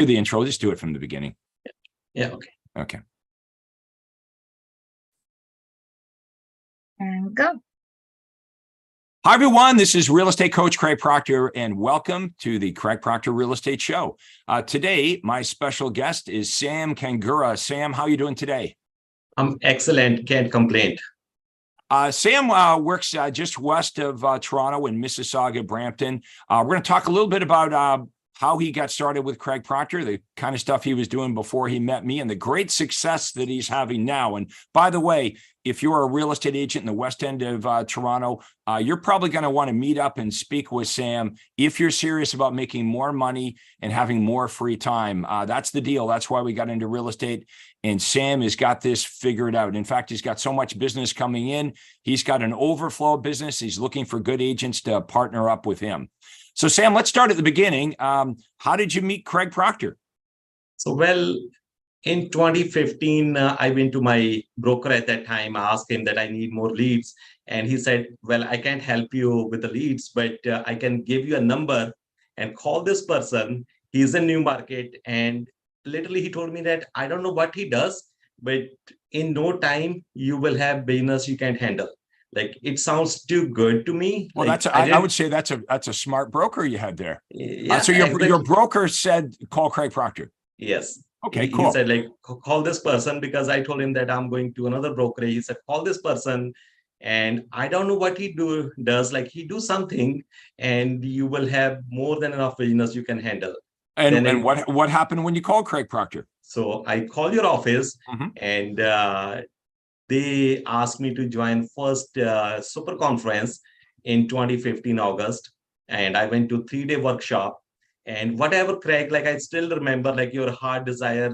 do the intro. Just do it from the beginning. Yeah, okay. Okay. And go. Hi, everyone. This is real estate coach Craig Proctor, and welcome to the Craig Proctor Real Estate Show. Today, my special guest is Sam Kangura. Sam, how are you doing today? I'm excellent. Can't complain. Sam works just west of Toronto in Mississauga, Brampton. We're going to talk a little bit about how he got started with Craig Proctor, the kind of stuff he was doing before he met me, and the great success that he's having now. And by the way, if you're a real estate agent in the West End of Toronto, you're probably going to want to meet up and speak with Sam if you're serious about making more money and having more free time. That's the deal. That's why we got into real estate. And Sam has got this figured out. In fact, he's got so much business coming in. He's got an overflow of business. He's looking for good agents to partner up with him. So Sam, let's start at the beginning. How did you meet Craig Proctor? So, well, in 2015, I went to my broker at that time. I asked him that I need more leads. And he said, well, I can't help you with the leads, but I can give you a number and call this person. He's in New Market. And literally, he told me that I don't know what he does, but in no time, you will have business you can't handle. Like, it sounds too good to me. Well, like, I would say that's a smart broker you had there. Yeah, so your broker said, call Craig Proctor. Yes. Okay, cool. He said, like, call this person, because I told him that I'm going to another brokerage. He said, call this person. And I don't know what he does. Like, he do something and you will have more than enough business you can handle. And what happened when you called Craig Proctor? So I call your office and they asked me to join first super conference in 2015 August. And I went to 3-day workshop. And whatever, Craig, like, I still remember, like, your heart desire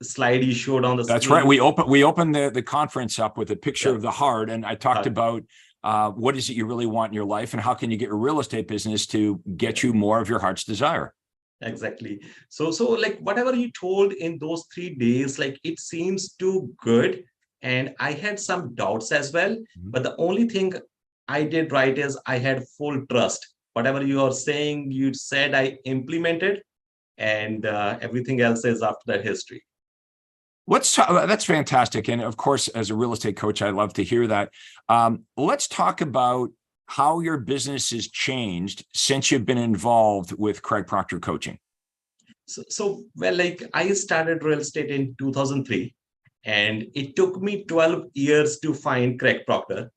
slide you showed on the screen. That's right. We opened the conference up with a picture of the heart. And I talked about what is it you really want in your life, and how can you get your real estate business to get you more of your heart's desire? Exactly. So like, whatever you told in those 3 days, like, it seems too good. And I had some doubts as well. But the only thing I did right is I had full trust. Whatever you are saying, you said, I implemented, and everything else is after that history. That's fantastic. And of course, as a real estate coach, I love to hear that. Let's talk about how your business has changed since you've been involved with Craig Proctor coaching. So well, like, I started real estate in 2003, and it took me 12 years to find Craig Proctor.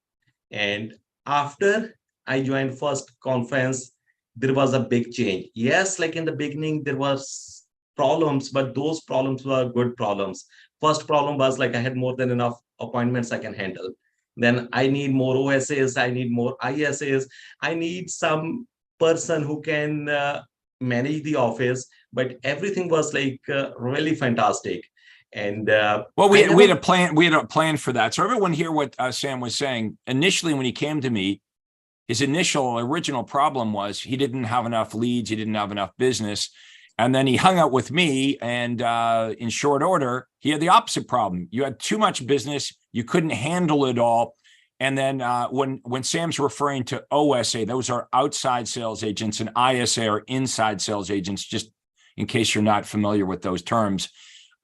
And after I joined first conference, there was a big change. Yes, like, in the beginning, there was problems, but those problems were good problems. First problem was, like, I had more than enough appointments I can handle. Then I need more OSAs, I need more ISAs, I need some person who can manage the office, but everything was like really fantastic. And well, we had a plan for that. So everyone hear what Sam was saying. Initially, when he came to me, his original problem was he didn't have enough leads, he didn't have enough business. And then he hung out with me, and in short order, he had the opposite problem. You had too much business, you couldn't handle it all. And then when Sam's referring to OSA, those are outside sales agents, and ISA are inside sales agents, just in case you're not familiar with those terms.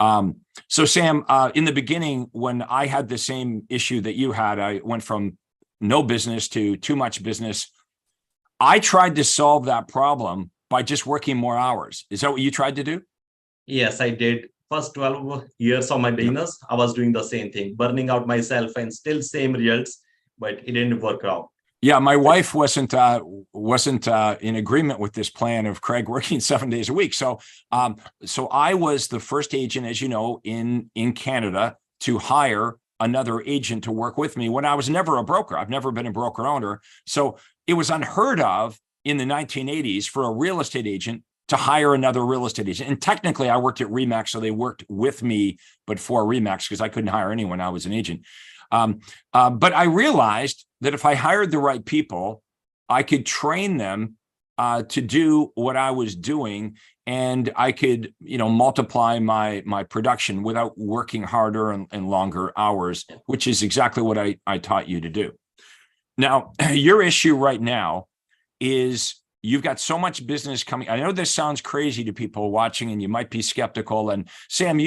So Sam, in the beginning, when I had the same issue that you had, I went from no business to too much business. I tried to solve that problem by just working more hours. Is that what you tried to do? Yes, I did. First 12 years of my business, I was doing the same thing, burning out myself, and still same results, but it didn't work out. Yeah, my wife wasn't in agreement with this plan of Craig working 7 days a week. So I was the first agent, as you know, in Canada to hire another agent to work with me when I was never a broker. I've never been a broker owner. So it was unheard of in the 1980s for a real estate agent to hire another real estate agent. And technically I worked at RE/MAX, so they worked with me, but for RE/MAX, because I couldn't hire anyone. I was an agent. But I realized that if I hired the right people, I could train them to do what I was doing, and I could, multiply my production without working harder and longer hours, which is exactly what I taught you to do. Now, your issue right now is you've got so much business coming. I know this sounds crazy to people watching and you might be skeptical. And Sam,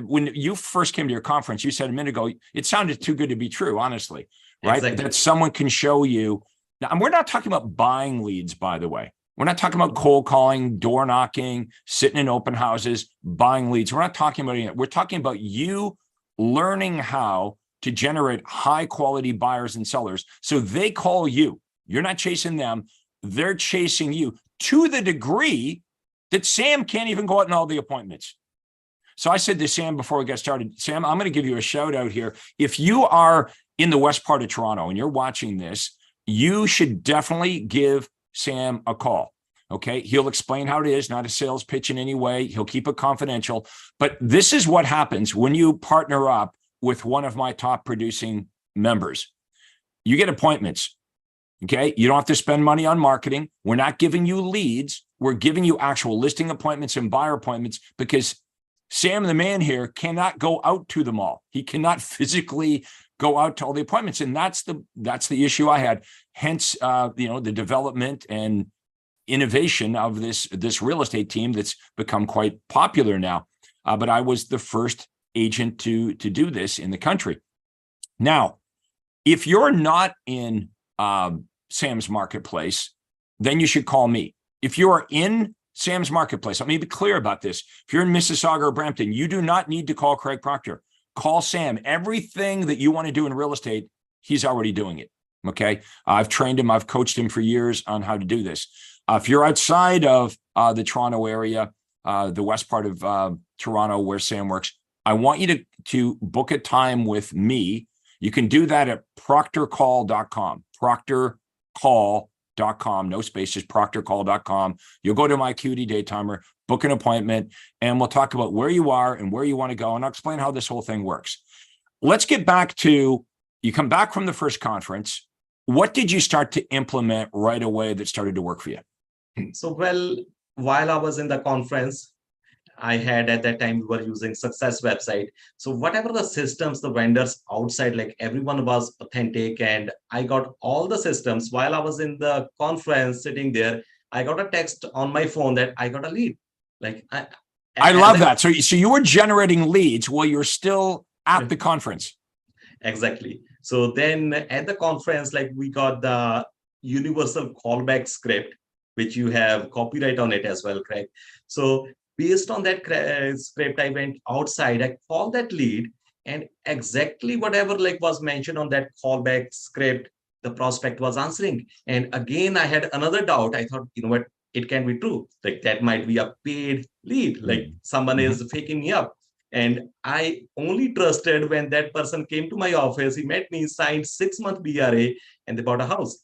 when you first came to your conference, you said a minute ago, it sounded too good to be true, honestly, right? Exactly. That someone can show you. Now, and we're not talking about buying leads, by the way. We're not talking about cold calling, door knocking, sitting in open houses, buying leads. We're not talking about any of that. We're talking about you learning how to generate high quality buyers and sellers. So they call you. You're not chasing them. They're chasing you to the degree that Sam can't even go out in all the appointments. So I said to Sam before we got started, Sam, I'm going to give you a shout out here. If you are in the west part of Toronto and you're watching this, you should definitely give Sam a call. Okay. He'll explain how it is, not a sales pitch in any way. He'll keep it confidential. But this is what happens when you partner up with one of my top producing members. You get appointments. Okay. You don't have to spend money on marketing. We're not giving you leads. We're giving you actual listing appointments and buyer appointments because Sam, the man here, cannot go out to them all. He cannot physically go out to all the appointments. And that's the issue I had. Hence, the development and innovation of this real estate team that's become quite popular now. But I was the first agent to do this in the country. Now, if you're not in Sam's marketplace, then you should call me. If you are in Sam's marketplace, let me be clear about this. If you're in Mississauga or Brampton, you do not need to call Craig Proctor. Call Sam. Everything that you want to do in real estate, he's already doing it. Okay. I've trained him. I've coached him for years on how to do this. If you're outside of the Toronto area, the west part of Toronto where Sam works, I want you to book a time with me. You can do that at proctorcall.com, proctorcall.com, no spaces, proctorcall.com. You'll go to my Acuity Daytimer, book an appointment, and we'll talk about where you are and where you want to go, and I'll explain how this whole thing works. Let's get back to, you come back from the first conference. What did you start to implement right away that started to work for you? So, well, while I was in the conference, I had at that time, we were using Success website. So whatever the systems, the vendors outside, like everyone was authentic. And I got all the systems while I was in the conference sitting there. I got a text on my phone that I got a lead. Like I love that. So you were generating leads while you're still at the conference. Exactly. So then at the conference, like we got the universal callback script, which you have copyright on it as well, Craig. So based on that script, I went outside, I called that lead, and exactly whatever like was mentioned on that callback script, the prospect was answering. And again, I had another doubt. I thought, you know what, it can be true. Like that might be a paid lead, like someone is faking me up. And I only trusted when that person came to my office, he met me, signed 6-month BRA, and they bought a house.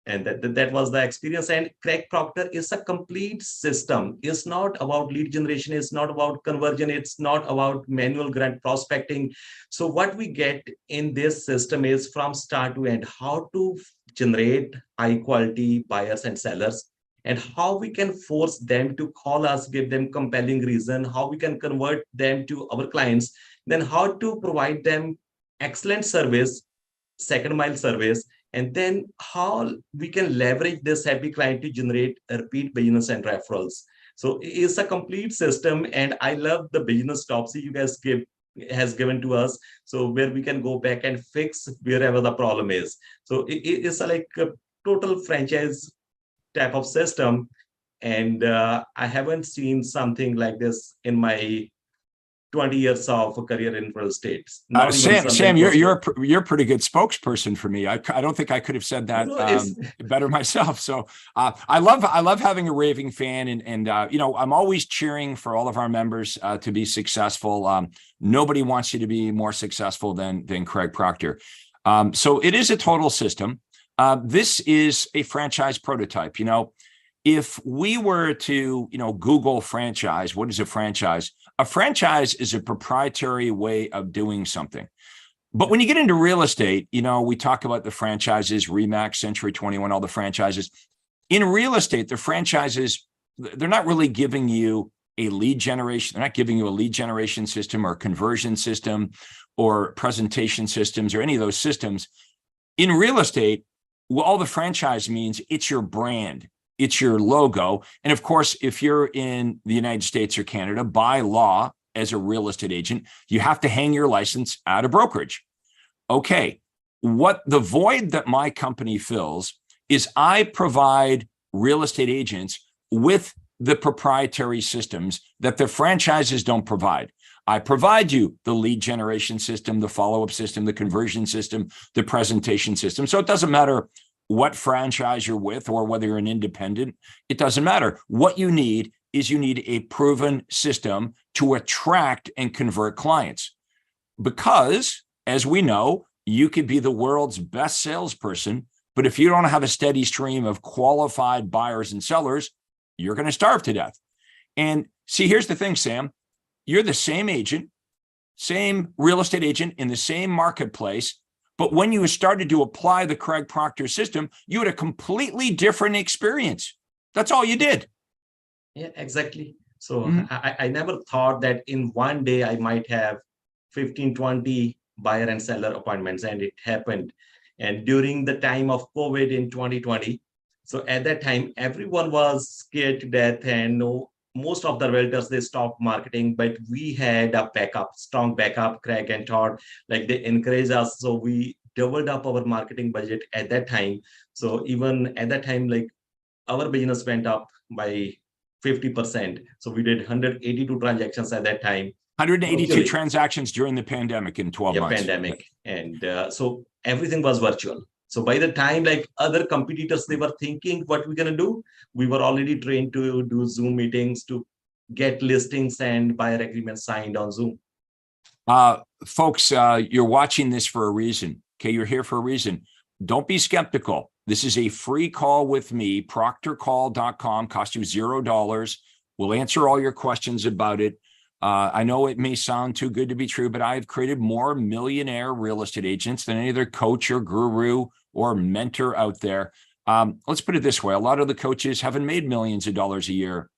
And that was the experience. And Craig Proctor is a complete system. It's not about lead generation. It's not about conversion. It's not about manual grant prospecting. So what we get in this system is from start to end, how to generate high quality buyers and sellers, and how we can force them to call us, give them compelling reason, how we can convert them to our clients, then how to provide them excellent service, second mile service, and then how we can leverage this happy client to generate a repeat business and referrals. So it's a complete system. And I love the business topsy you guys has given to us. So where we can go back and fix wherever the problem is. So it's like a total franchise type of system. And I haven't seen something like this in my 20 years of career in real estate. Sam, you're a pretty good spokesperson for me. I don't think I could have said that better myself. So I love having a raving fan, and I'm always cheering for all of our members to be successful. Nobody wants you to be more successful than Craig Proctor. So it is a total system. This is a franchise prototype. If we were to, Google franchise, what is a franchise? A franchise is a proprietary way of doing something. But when you get into real estate, we talk about the franchises, Remax, Century 21, all the franchises. In real estate, the franchises, they're not really giving you a lead generation. They're not giving you a lead generation system or a conversion system or presentation systems or any of those systems. In real estate, all the franchise means it's your brand. it's your logo. And of course, if you're in the United States or Canada, by law, as a real estate agent, you have to hang your license at a brokerage. Okay, what the void that my company fills is I provide real estate agents with the proprietary systems that the franchises don't provide. I provide you the lead generation system, the follow-up system, the conversion system, the presentation system. So it doesn't matter what franchise you're with or whether you're an independent, it doesn't matter. What you need is you need a proven system to attract and convert clients. Because, as we know, you could be the world's best salesperson, but if you don't have a steady stream of qualified buyers and sellers, you're going to starve to death. And see, here's the thing, Sam. You're the same agent, same real estate agent in the same marketplace, but when you started to apply the Craig Proctor system, you had a completely different experience. That's all you did. Yeah, exactly. So I never thought that in one day I might have 15, 20 buyer and seller appointments, and it happened. And during the time of COVID in 2020, so at that time, everyone was scared to death, and most of the realtors, they stopped marketing, but we had a backup, strong backup. Craig and Todd, like, they encouraged us. So we doubled up our marketing budget at that time. So even at that time, like, our business went up by 50%. So we did 182 transactions at that time. 182 virtually. Transactions during the pandemic in 12 months. Pandemic. And so everything was virtual. So by the time, like, other competitors, they were thinking what we're going to do, we were already trained to do Zoom meetings to get listings and buyer agreements signed on Zoom. Folks, you're watching this for a reason. Okay, you're here for a reason. Don't be skeptical. This is a free call with me, proctorcall.com, cost you $0. We'll answer all your questions about it. I know it may sound too good to be true, but I've created more millionaire real estate agents than any other coach or guru or mentor out there. Let's put it this way. A lot of the coaches haven't made millions of dollars a year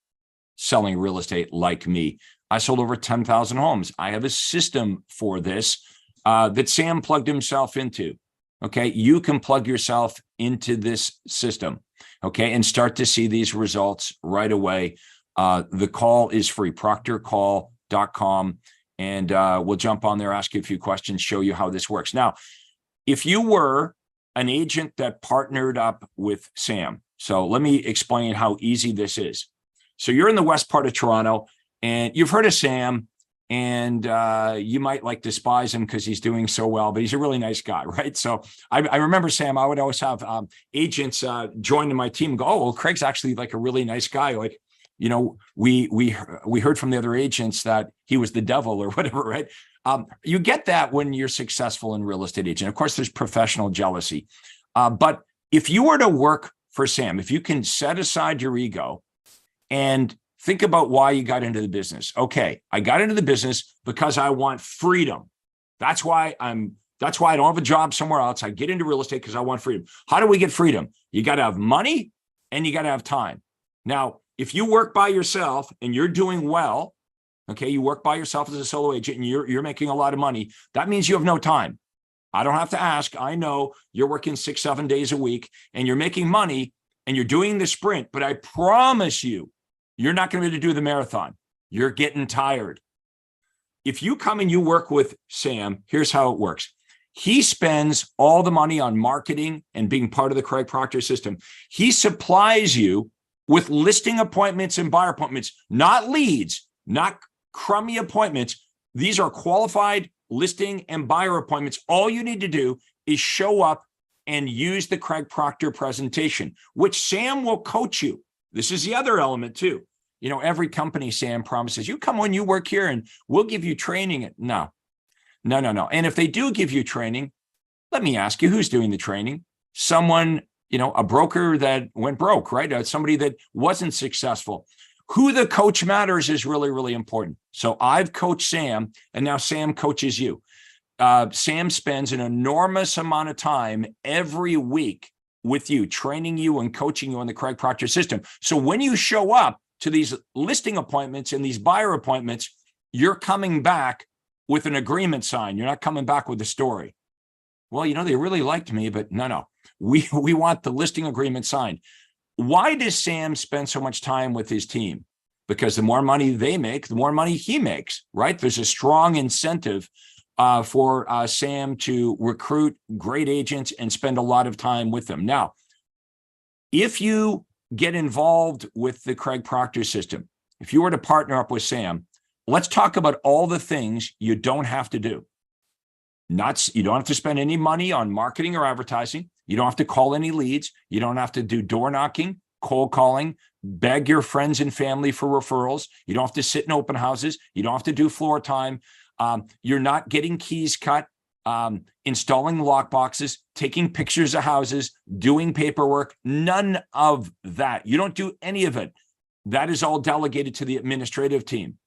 selling real estate like me. I sold over 10,000 homes. I have a system for this that Sam plugged himself into. Okay, you can plug yourself into this system, okay, and start to see these results right away. The call is free, proctorcall.com, and we'll jump on there, ask you a few questions, show you how this works. Now, if you were an agent that partnered up with Sam, so let me explain how easy this is. So you're in the west part of Toronto, and you've heard of Sam, and you might like despise him because he's doing so well, but he's a really nice guy, right? So I remember, Sam, I would always have agents join my team and go, oh, well, Craig's actually like a really nice guy. Like, you know, we heard from the other agents that he was the devil or whatever, right? You get that when you're successful in real estate agent. Of course, there's professional jealousy. But if you were to work for Sam, if you can set aside your ego and think about why you got into the business. Okay, I got into the business because I want freedom. That's why I don't have a job somewhere else. I get into real estate because I want freedom. How do we get freedom? You got to have money and you got to have time. Now, if you work by yourself and you're doing well, okay, you work by yourself as a solo agent and you're making a lot of money, that means you have no time. I don't have to ask. I know you're working 6-7 days a week and you're making money and you're doing the sprint, but I promise you, you're not going to be able to do the marathon. You're getting tired. If you come and you work with Sam, here's how it works. He spends all the money on marketing and being part of the Craig Proctor system. He supplies you with listing appointments and buyer appointments, not leads, not crummy appointments. These are qualified listing and buyer appointments. All you need to do is show up and use the Craig Proctor presentation, which Sam will coach you. This is the other element too. You know, every company, Sam, promises you come when you work here and we'll give you training. No. And if they do give you training, let me ask you, who's doing the training? Someone, you know, a broker that went broke, right? Somebody that wasn't successful. Who the coach matters is really, really important. So I've coached Sam and now Sam coaches you. Sam spends an enormous amount of time every week with you, training you and coaching you on the Craig Proctor system. So when you show up to these listing appointments and these buyer appointments, you're coming back with an agreement signed. You're not coming back with a story. Well, you know, they really liked me, but no. We want the listing agreement signed. Why does Sam spend so much time with his team? Because the more money they make, the more money he makes, right? There's a strong incentive for Sam to recruit great agents and spend a lot of time with them. Now, if you get involved with the Craig Proctor system, if you were to partner up with Sam, let's talk about all the things you don't have to do. You don't have to spend any money on marketing or advertising. You don't have to call any leads. You don't have to do door knocking, cold calling, beg your friends and family for referrals. You don't have to sit in open houses. You don't have to do floor time. You're not getting keys cut, installing lock boxes, taking pictures of houses, doing paperwork. None of that. You don't do any of it. That is all delegated to the administrative team.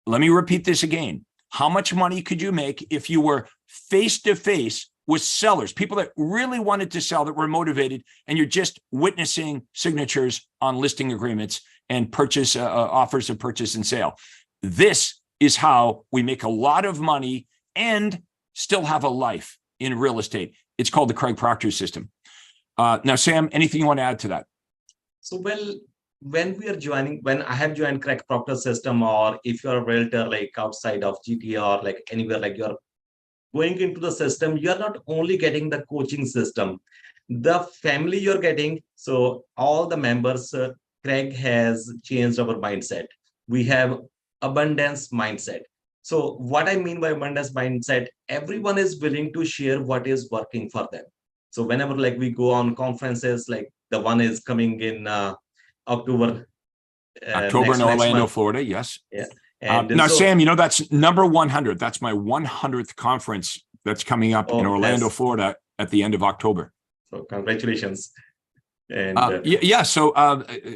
Let me repeat this again. How much money could you make if you were face-to-face with sellers, people that really wanted to sell, that were motivated, and you're just witnessing signatures on listing agreements and purchase offers of purchase and sale? This is how we make a lot of money and still have a life in real estate. It's called the Craig Proctor system. Now, Sam, anything you want to add to that? So, well, when I have joined Craig Proctor system, or if you're a realtor like outside of GTA or like anywhere, like you're going into the system, you're not only getting the coaching system, the family you're getting. So all the members, Craig has changed our mindset. We have abundance mindset. So what I mean by abundance mindset, everyone is willing to share what is working for them. So whenever like we go on conferences, like the one is coming in October in Orlando, Florida. Yes. Yeah. Now, so, Sam, that's number 100. That's my 100th conference that's coming up in Orlando, Florida at the end of October. So congratulations. And yeah. So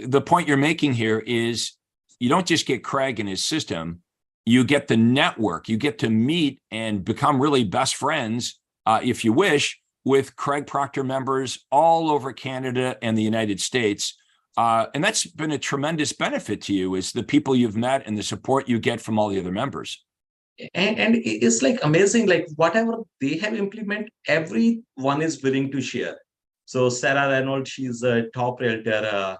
the point you're making here is you don't just get Craig and his system. You get the network. You get to meet and become really best friends, if you wish, with Craig Proctor members all over Canada and the United States. And that's been a tremendous benefit to you, is the people you've met and the support you get from all the other members. And it's like amazing, like whatever they have implemented, everyone is willing to share. So Sarah Reynolds, she's a top realtor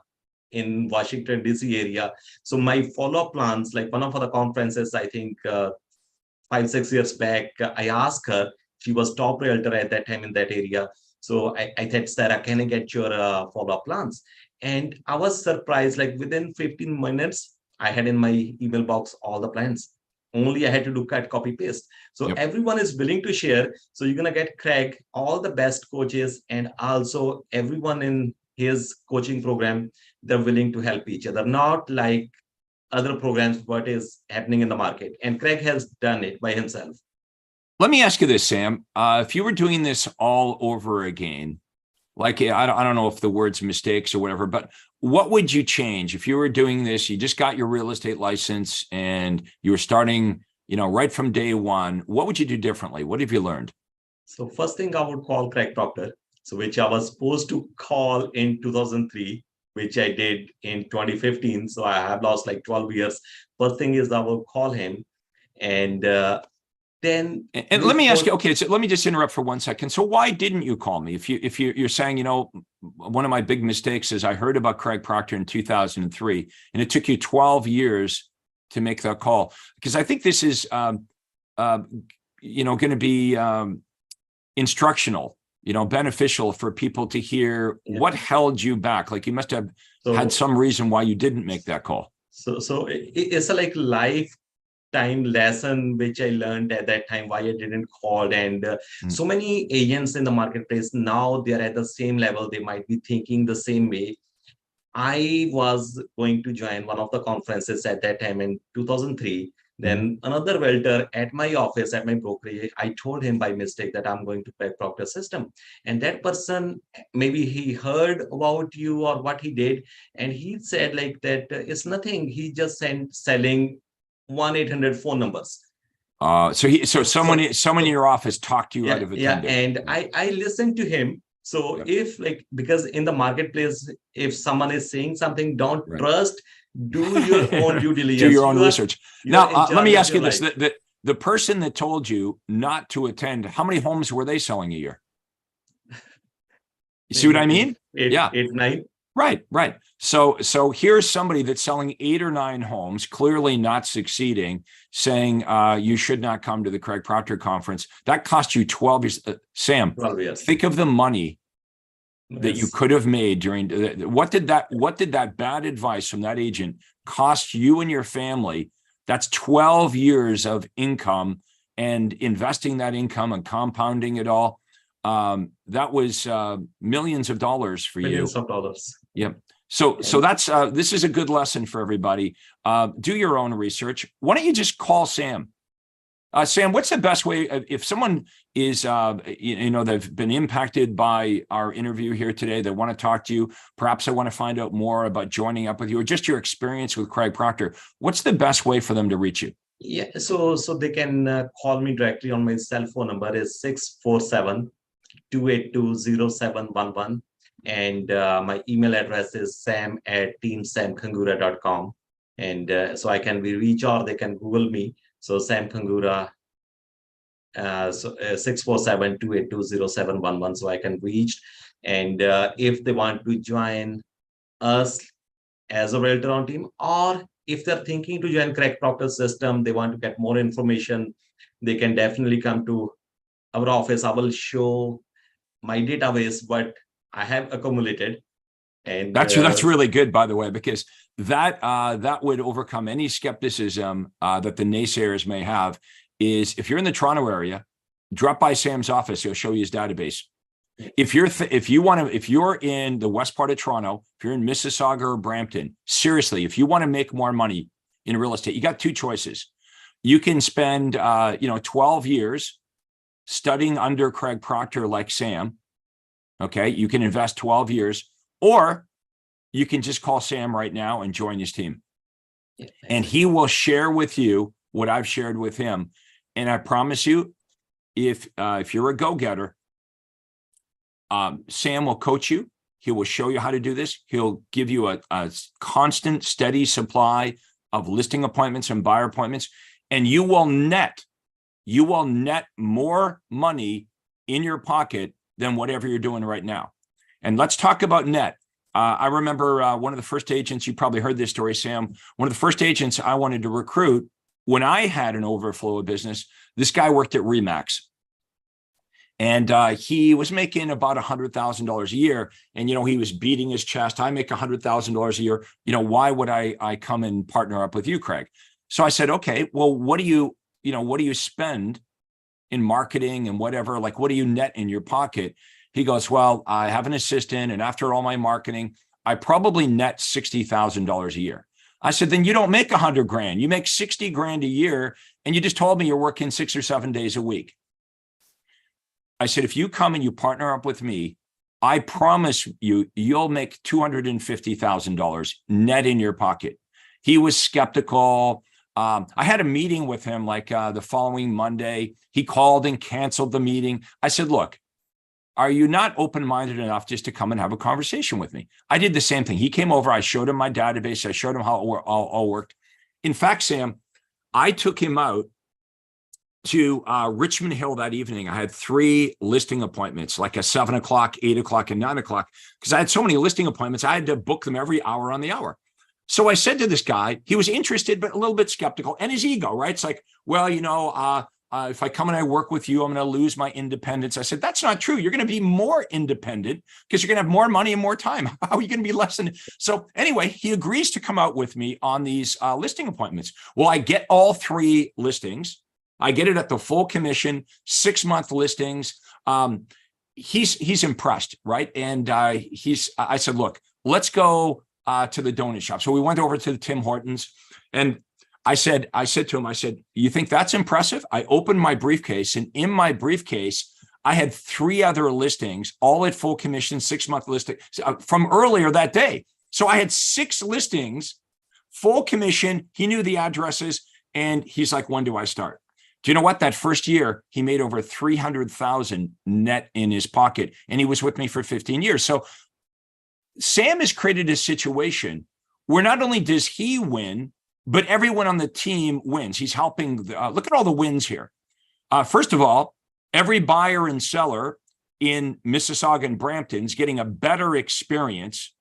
in Washington, DC area. So my follow-up plans, like one of the conferences, I think 5-6 years back, I asked her, she was top realtor at that time in that area. So I said, Sarah, can I get your follow-up plans? And I was surprised, like within 15 minutes, I had in my email box all the plans. Only I had to do cut, copy, paste. So everyone is willing to share. So you're going to get Craig, all the best coaches, and also everyone in his coaching program, they're willing to help each other, not like other programs, what is happening in the market. And Craig has done it by himself. Let me ask you this, Sam. If you were doing this all over again, like, I don't know if the word's mistakes or whatever, but what would you change if you were doing this? You just got your real estate license and you were starting, right from day one. What would you do differently? What have you learned? So first thing, I would call Craig Proctor, so which I was supposed to call in 2003, which I did in 2015. So I have lost like 12 years. First thing is I will call him, and then let me ask you, okay, so let me just interrupt for 1 second. So why didn't you call me? If you're saying, one of my big mistakes is I heard about Craig Proctor in 2003, and it took you 12 years to make that call, because I think this is going to be instructional, beneficial for people to hear what held you back. Like you must have had some reason why you didn't make that call. So it's a like lifetime lesson which I learned at that time, why I didn't call. And so many agents in the marketplace now, they're at the same level. They might be thinking the same way. I was going to join one of the conferences at that time in 2003. Then another welder at my office, at my brokerage, I told him by mistake that I'm going to Craig Proctor system. And that person, maybe he heard about you or what he did. And he said like that, it's nothing. He just selling 1-800 phone numbers. So someone in your office talked you out of it. Yeah. And I listened to him. So if because in the marketplace, if someone is saying something, don't trust, do your own due diligence. Do your own research. Now, let me ask you this. The person that told you not to attend, how many homes were they selling a year? You see what I mean? Eight, 9. Right, right. So here's somebody that's selling 8 or 9 homes, clearly not succeeding, saying you should not come to the Craig Proctor conference. That cost you 12 years. Sam, 12 years. think of the money that you Yes. could have made during what did that bad advice from that agent cost you and your family? That's 12 years of income and investing that income and compounding it all. That was millions of dollars for you. Millions of dollars. Yep. So that's this is a good lesson for everybody. Do your own research. Why don't you just call Sam? Sam, what's the best way if someone is they've been impacted by our interview here today, they want to talk to you, perhaps they want to find out more about joining up with you or just your experience with Craig Proctor, what's the best way for them to reach you? Yeah, so they can call me directly on my cell phone number is 647-282-0711. And my email address is sam@teamsamkangura.com. And so I can be reached or they can Google me. So Sam Kangura, 647-282-0711. So I can reach. And if they want to join us as a realtor on team, or if they're thinking to join Craig Proctor system, they want to get more information, they can definitely come to our office. I will show my database, what I have accumulated. And that's really good, by the way, because that would overcome any skepticism that the naysayers may have. Is if you're in the Toronto area, drop by Sam's office, he'll show you his database. If you're in the west part of Toronto, if you're in Mississauga or Brampton, seriously, if you want to make more money in real estate, you got 2 choices. You can spend 12 years studying under Craig Proctor like Sam. Okay, you can invest 12 years, or you can just call Sam right now and join his team. And he will share with you what I've shared with him. And I promise you, if you're a go-getter, Sam will coach you. He will show you how to do this. He'll give you a constant, steady supply of listing appointments and buyer appointments, and you will net more money in your pocket than whatever you're doing right now. And let's talk about net. I remember one of the first agents, you probably heard this story, Sam, one of the first agents I wanted to recruit when I had an overflow of business. This guy worked at Remax. And he was making about $100,000 a year. And, he was beating his chest. I make $100,000 a year. Why would I come and partner up with you, Craig? So I said, okay, well, what do you spend in marketing and whatever? Like, what do you net in your pocket? He goes, well, I have an assistant. And after all my marketing, I probably net $60,000 a year. I said, then you don't make $100,000. You make $60,000 a year. And you just told me you're working 6 or 7 days a week. I said, if you come and you partner up with me, I promise you'll make $250,000 net in your pocket. He was skeptical. I had a meeting with him like the following Monday. He called and canceled the meeting. I said, look, are you not open-minded enough just to come and have a conversation with me? I did the same thing. He came over. I showed him my database. I showed him how it all worked. In fact, Sam, I took him out to Richmond Hill that evening. I had 3 listing appointments, like a 7 o'clock, 8 o'clock, and 9 o'clock, because I had so many listing appointments. I had to book them every hour on the hour. So I said to this guy, he was interested, but a little bit skeptical, and his ego, right? It's like, well, if I come and I work with you, I'm going to lose my independence. I said, that's not true. You're going to be more independent because you're going to have more money and more time. How are you going to be less than? So anyway, he agrees to come out with me on these listing appointments. Well, I get all 3 listings. I get it at the full commission, 6-month listings. He's impressed, right? And I said, look, let's go to the donut shop. So we went over to the Tim Hortons, and I said to him, you think that's impressive? I opened my briefcase, and in my briefcase, I had 3 other listings, all at full commission, 6-month listing from earlier that day. So I had 6 listings, full commission. He knew the addresses, and he's like, when do I start? Do you know what? That first year, he made over $300,000 net in his pocket, and he was with me for 15 years. So Sam has created a situation where not only does he win, but everyone on the team wins. He's helping. Look at all the wins here. First of all, every buyer and seller in Mississauga and Brampton is getting a better experience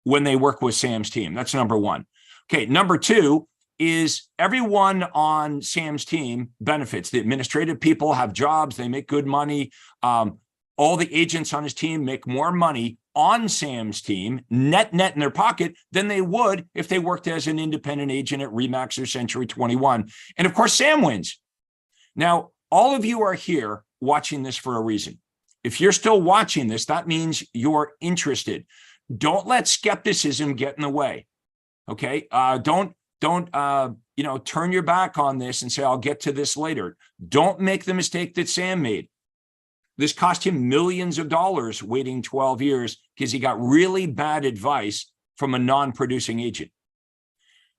when they work with Sam's team. That's number one. Okay, number two is everyone on Sam's team benefits. The administrative people have jobs, they make good money. All the agents on his team make more money on Sam's team, net in their pocket, than they would if they worked as an independent agent at Remax or Century 21. And of course, Sam wins. Now, all of you are here watching this for a reason. If you're still watching this, that means you're interested. Don't let skepticism get in the way. Okay. Don't turn your back on this and say, I'll get to this later. Don't make the mistake that Sam made. This cost him millions of dollars waiting 12 years because he got really bad advice from a non-producing agent.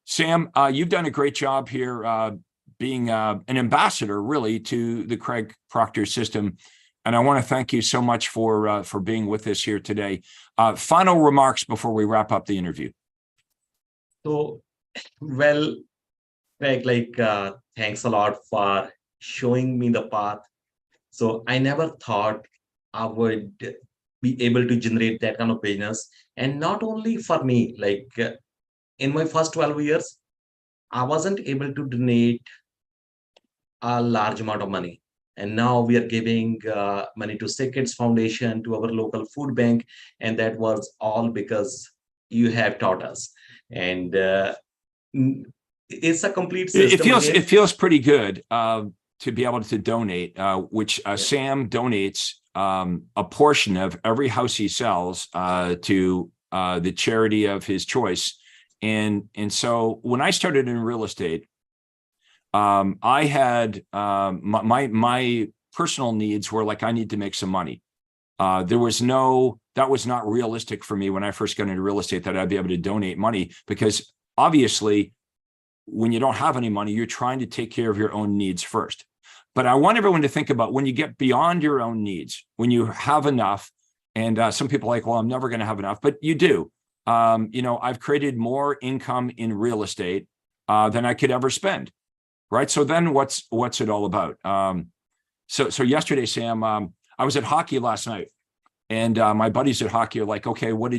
Sam, you've done a great job here being an ambassador, really, to the Craig Proctor system. And I want to thank you so much for being with us here today. Final remarks before we wrap up the interview. So, well, Craig, thanks a lot for showing me the path. So I never thought I would be able to generate that kind of business. And not only for me, in my first 12 years, I wasn't able to donate a large amount of money. And now we are giving money to Sick Kids Foundation, to our local food bank. And that was all because you have taught us. And it's a complete system. It feels pretty good to be able to donate, which Sam donates a portion of every house he sells to the charity of his choice. And so when I started in real estate, I had my personal needs were like, I need to make some money. That was not realistic for me when I first got into real estate, that I'd be able to donate money, because obviously when you don't have any money, you're trying to take care of your own needs first. But I want everyone to think about when you get beyond your own needs, when you have enough, and some people are like, well, I'm never going to have enough, but you do. I've created more income in real estate than I could ever spend. Right. So then what's it all about? So yesterday, Sam, I was at hockey last night, and my buddies at hockey are like, okay, what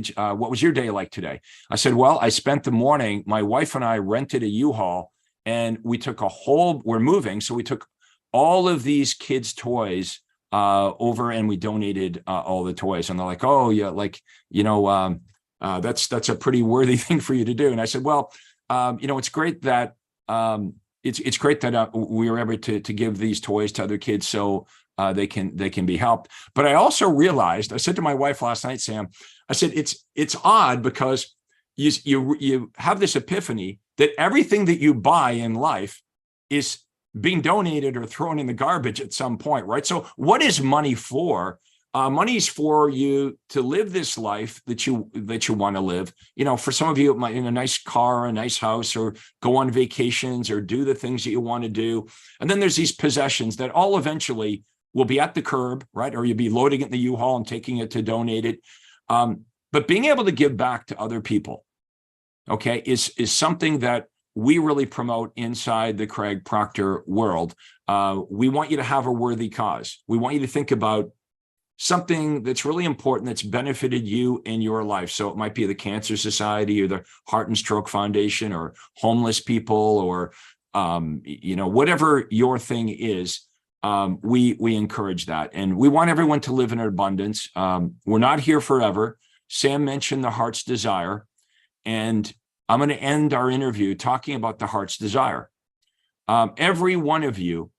was your day like today? I said, well, I spent the morning, my wife and I rented a U-Haul, and we took we're moving. So we took all of these kids' toys over, and we donated all the toys. And they're like, oh yeah, that's a pretty worthy thing for you to do. And I said, well, it's great that it's great that we were able to give these toys to other kids so they can be helped. But I also realized, I said to my wife last night, Sam, I said, it's odd because you have this epiphany that everything that you buy in life is being donated or thrown in the garbage at some point, right? So what is money for? Money's for you to live this life that you want to live. For some of you, it might be in a nice car, a nice house, or go on vacations, or do the things that you want to do. And then there's these possessions that all eventually will be at the curb, right? Or you'll be loading it in the U-Haul and taking it to donate it. But being able to give back to other people, okay, is something that we really promote inside the Craig Proctor world. We want you to have a worthy cause. We want you to think about something that's really important, that's benefited you in your life. So it might be the Cancer Society or the Heart and Stroke Foundation or homeless people, or whatever your thing is. We encourage that, and we want everyone to live in abundance. We're not here forever. Sam mentioned the heart's desire, and I'm going to end our interview talking about the heart's desire. Every one of you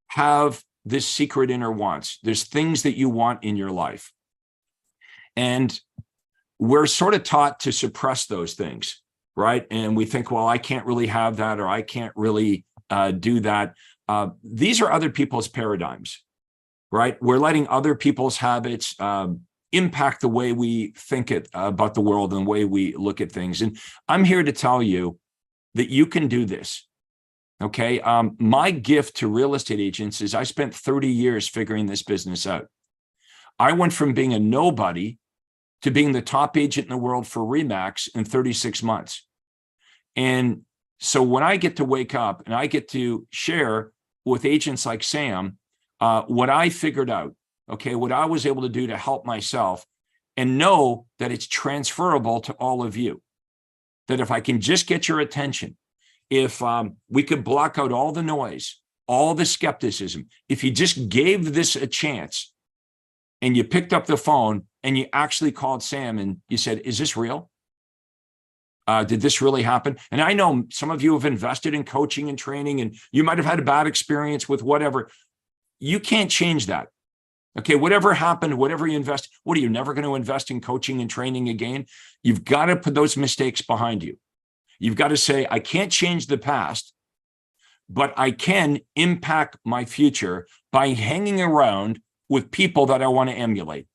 have this secret inner wants. There's things that you want in your life. And we're sort of taught to suppress those things, right? And we think, well, I can't really have that, or I can't really do that. These are other people's paradigms, right? We're letting other people's habits impact the way we think about the world and the way we look at things. And I'm here to tell you that you can do this. Okay. My gift to real estate agents is I spent 30 years figuring this business out. I went from being a nobody to being the top agent in the world for Remax in 36 months. And so when I get to wake up and I get to share with agents like Sam, what I figured out, okay, what I was able to do to help myself, and know that it's transferable to all of you. That if I can just get your attention, if we could block out all the noise, all the skepticism, if you just gave this a chance and you picked up the phone and you actually called Sam and you said, is this real? Did this really happen? And I know some of you have invested in coaching and training, and you might have had a bad experience with whatever. You can't change that. Okay, whatever happened, whatever you invest, what are you never going to invest in coaching and training again? You've got to put those mistakes behind you. You've got to say, I can't change the past, but I can impact my future by hanging around with people that I want to emulate.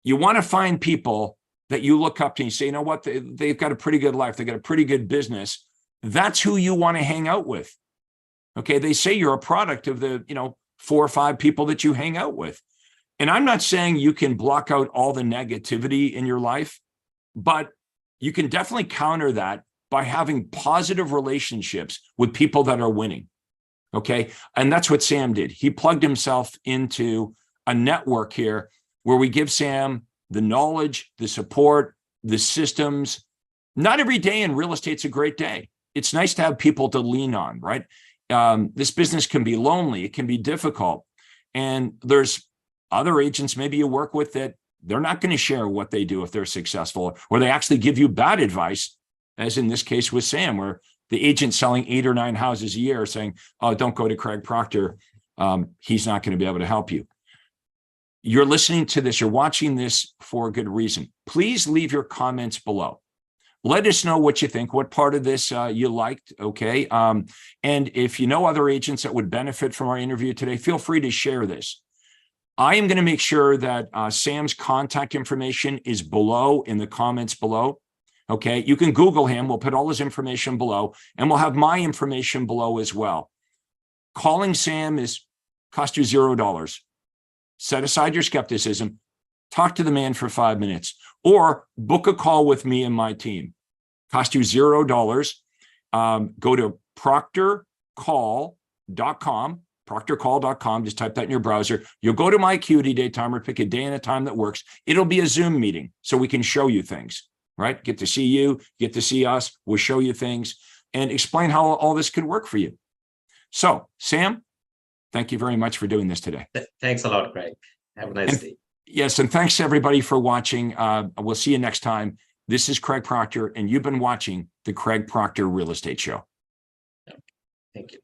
You want to find people that you look up to and you say, you know what, they've got a pretty good life. They've got a pretty good business. That's who you want to hang out with. Okay, they say you're a product of the, 4 or 5 people that you hang out with. And I'm not saying you can block out all the negativity in your life, but you can definitely counter that by having positive relationships with people that are winning. Okay. And that's what Sam did. He plugged himself into a network here where we give Sam the knowledge, the support, the systems. Not every day in real estate's a great day. It's nice to have people to lean on, right? This business can be lonely. It can be difficult. And there's other agents maybe you work with that they're not going to share what they do if they're successful, or they actually give you bad advice, as in this case with Sam, where the agent selling 8 or 9 houses a year saying, oh, don't go to Craig Proctor. He's not going to be able to help you. You're listening to this, you're watching this for a good reason. Please leave your comments below. Let us know what you think, what part of this you liked, okay? And if you know other agents that would benefit from our interview today, feel free to share this. I am going to make sure that Sam's contact information is below in the comments below, okay? You can Google him. We'll put all his information below, and we'll have my information below as well. Calling Sam cost you $0. Set aside your skepticism. Talk to the man for 5 minutes, or book a call with me and my team. Cost you $0. Go to proctorcall.com, proctorcall.com. Just type that in your browser. You'll go to my acuity day timer, pick a day and a time that works. It'll be a Zoom meeting so we can show you things, right? Get to see you, get to see us. We'll show you things and explain how all this could work for you. So, Sam, thank you very much for doing this today. Thanks a lot, Craig. Have a nice day. Yes, and thanks everybody for watching. We'll see you next time. This is Craig Proctor, and you've been watching the Craig Proctor Real Estate Show. Thank you.